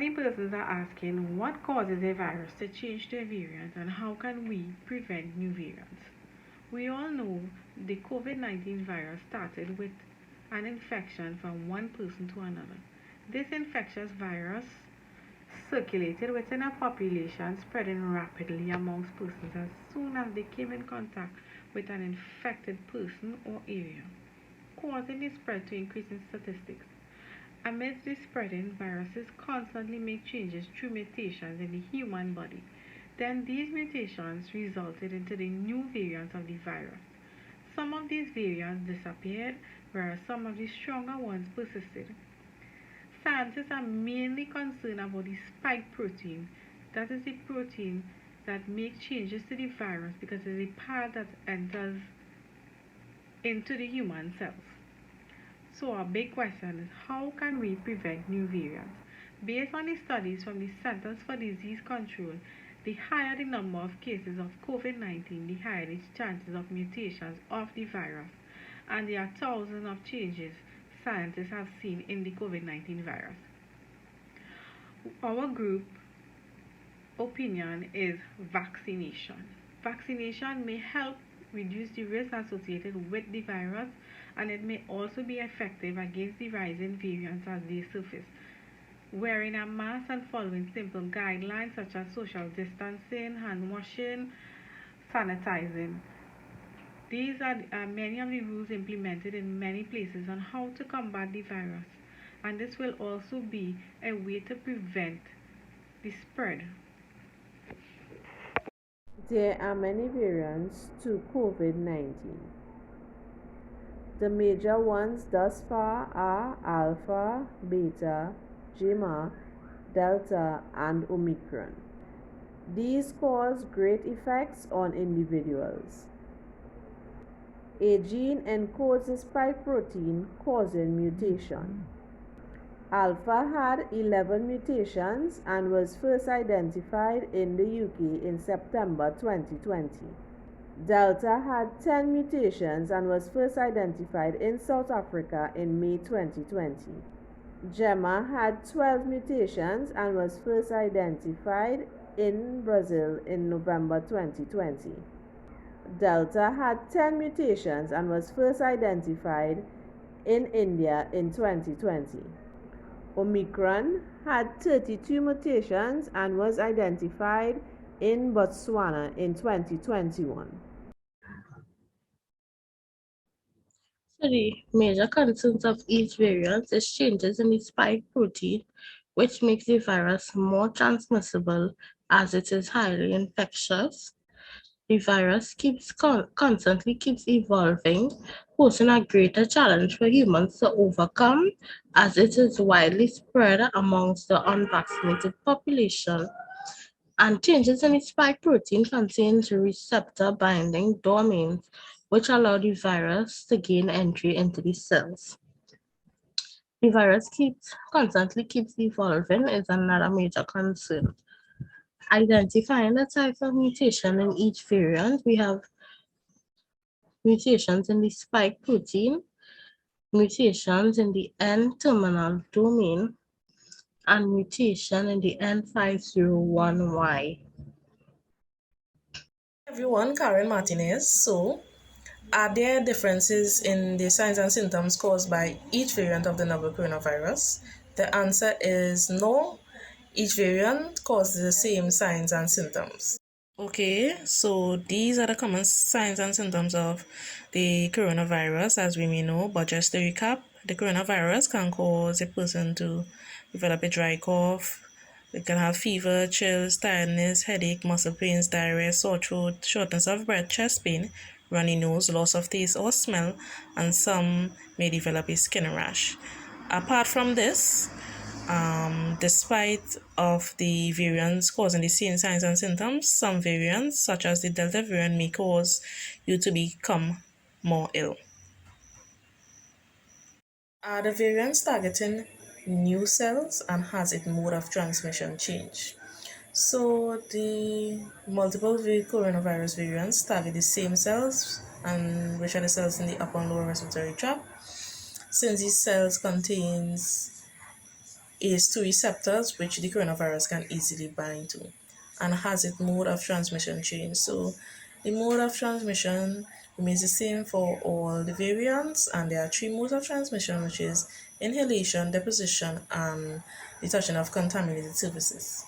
Many persons are asking what causes a virus to change their variant and how can we prevent new variants. We all know the COVID-19 virus started with an infection from one person to another. This infectious virus circulated within a population, spreading rapidly amongst persons as soon as they came in contact with an infected person or area, causing the spread to increase in statistics. Amidst this spreading, viruses constantly make changes through mutations in the human body. Then these mutations resulted into the new variants of the virus. Some of these variants disappeared, whereas some of the stronger ones persisted. Scientists are mainly concerned about the spike protein. That is the protein that makes changes to the virus because it is a part that enters into the human cells. So our big question is how can we prevent new variants? Based on the studies from the Centers for Disease Control, the higher the number of cases of COVID-19, the higher the chances of mutations of the virus. And there are thousands of changes scientists have seen in the COVID-19 virus. Our group opinion is vaccination. Vaccination may help reduce the risk associated with the virus, and it may also be effective against the rising variants as they surface. Wearing a mask and following simple guidelines such as social distancing, hand washing, sanitizing. These are many of the rules implemented in many places on how to combat the virus, and this will also be a way to prevent the spread. There are many variants to COVID-19. The major ones thus far are Alpha, Beta, Gamma, Delta, and Omicron. These cause great effects on individuals. A gene encodes a spike protein causing mutation. Alpha had 11 mutations and was first identified in the UK in September 2020. Delta had 10 mutations and was first identified in South Africa in May 2020. Gamma had 12 mutations and was first identified in Brazil in November 2020. Delta had 10 mutations and was first identified in India in 2020. Omicron had 32 mutations and was identified in Botswana in 2021. So the major concerns of each variant is changes in the spike protein, which makes the virus more transmissible as it is highly infectious. The virus constantly keeps evolving, posing a greater challenge for humans to overcome as it is widely spread amongst the unvaccinated population. And changes in the spike protein contains receptor binding domains, which allow the virus to gain entry into the cells. The virus constantly keeps evolving is another major concern. Identifying the type of mutation in each variant, we have mutations in the spike protein, mutations in the N-terminal domain, and mutation in the N501Y. Everyone, Karen Martinez. So, are there differences in the signs and symptoms caused by each variant of the novel coronavirus? The answer is no. Each variant causes the same signs and symptoms. Okay, so these are the common signs and symptoms of the coronavirus, as we may know. But just to recap, the coronavirus can cause a person to develop a dry cough. They can have fever, chills, tiredness, headache, muscle pains, diarrhea, sore throat, shortness of breath, chest pain, runny nose, loss of taste or smell, and some may develop a skin rash. Apart from this, despite of the variants causing the same signs and symptoms, some variants, such as the Delta variant, may cause you to become more ill. Are the variants targeting new cells and has its mode of transmission changed? So the multiple coronavirus variants target the same cells, and which are the cells in the upper and lower respiratory tract. Since these cells contains ACE2 receptors, which the coronavirus can easily bind to, and has its mode of transmission changed. So the mode of transmission remains the same for all the variants, and there are three modes of transmission, which is inhalation, deposition, and the touching of contaminated surfaces.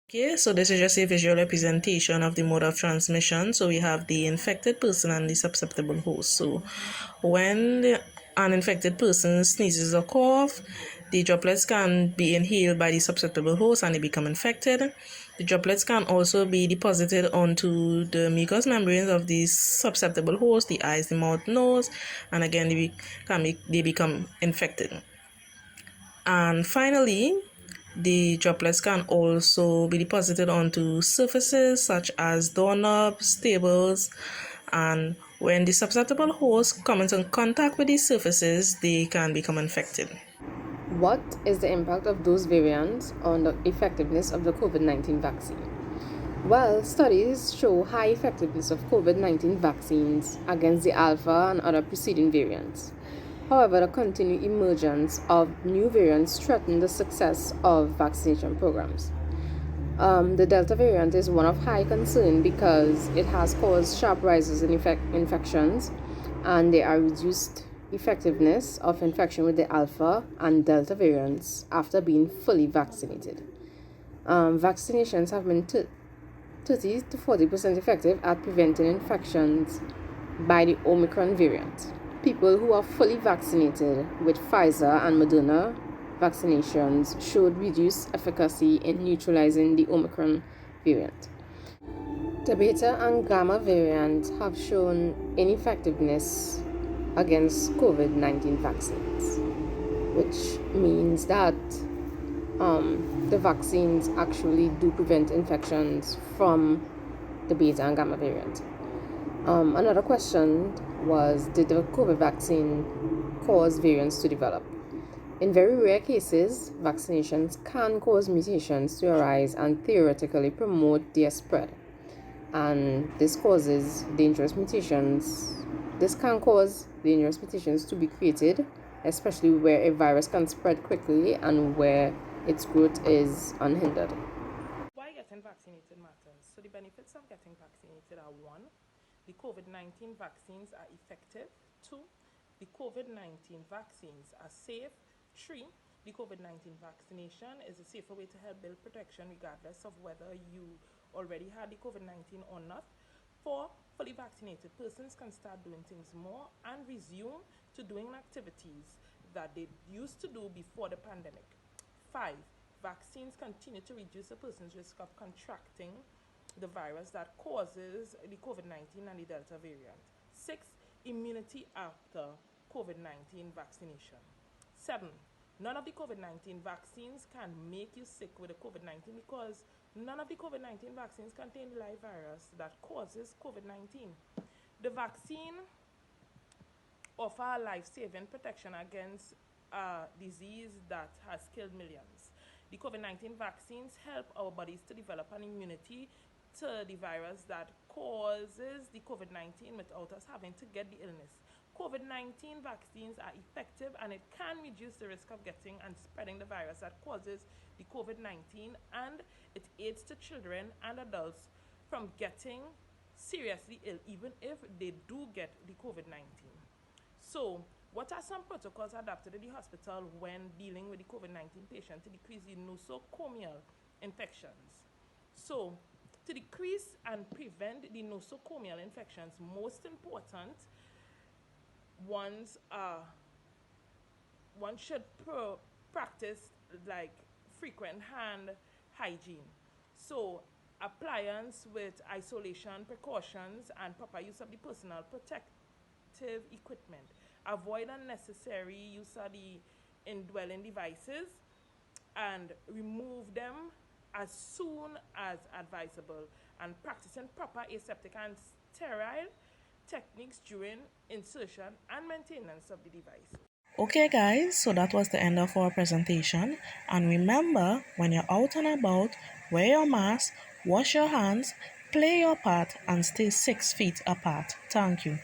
Okay, so this is just a visual representation of the mode of transmission. So we have the infected person and the susceptible host. So when an infected person sneezes or cough, the droplets can be inhaled by the susceptible host and they become infected. The droplets can also be deposited onto the mucous membranes of the susceptible host, the eyes, the mouth, nose, and again they become infected. And finally, the droplets can also be deposited onto surfaces such as doorknobs, tables, and when the susceptible host comes in contact with these surfaces, they can become infected. What is the impact of those variants on the effectiveness of the COVID-19 vaccine? Well, studies show high effectiveness of COVID-19 vaccines against the Alpha and other preceding variants. However, the continued emergence of new variants threaten the success of vaccination programs. The Delta variant is one of high concern because it has caused sharp rises in infections, and there are reduced effectiveness of infection with the Alpha and Delta variants after being fully vaccinated. Vaccinations have been 30 to 40% effective at preventing infections by the Omicron variant. People who are fully vaccinated with Pfizer and Moderna vaccinations showed reduced efficacy in neutralizing the Omicron variant. The Beta and Gamma variants have shown ineffectiveness against COVID-19 vaccines, which means that the vaccines actually do prevent infections from the Beta and Gamma variant. Another question was, did the COVID vaccine cause variants to develop? In very rare cases, vaccinations can cause mutations to arise and theoretically promote their spread. And this causes dangerous mutations. This can cause dangerous mutations to be created, especially where a virus can spread quickly and where its growth is unhindered. Why getting vaccinated matters. So the benefits of getting vaccinated are: 1, the COVID-19 vaccines are effective. 2, the COVID-19 vaccines are safe. 3, the COVID-19 vaccination is a safer way to help build protection regardless of whether you already had the COVID-19 or not. 4, fully vaccinated persons can start doing things more and resume to doing activities that they used to do before the pandemic. 5, vaccines continue to reduce a person's risk of contracting the virus that causes the COVID-19 and the Delta variant. 6, immunity after COVID-19 vaccination. 7, none of the COVID-19 vaccines can make you sick with the COVID-19 because none of the COVID-19 vaccines contain the live virus that causes COVID-19. The vaccine offers life-saving protection against a disease that has killed millions. The COVID-19 vaccines help our bodies to develop an immunity to the virus that causes the COVID-19 without us having to get the illness. COVID-19 vaccines are effective and it can reduce the risk of getting and spreading the virus that causes the COVID-19, and it aids the children and adults from getting seriously ill even if they do get the COVID-19. So, what are some protocols adapted in the hospital when dealing with the COVID-19 patient to decrease the nosocomial infections? So, to decrease and prevent the nosocomial infections, most important ones are, one should practice like frequent hand hygiene. So, appliance with isolation precautions and proper use of the personal protective equipment. Avoid unnecessary use of the indwelling devices and remove them as soon as advisable, and practicing proper aseptic and sterile techniques during insertion and maintenance of the device. Okay guys, so that was the end of our presentation, and remember, when you're out and about, wear your mask, wash your hands, play your part, and stay 6 feet apart. Thank you.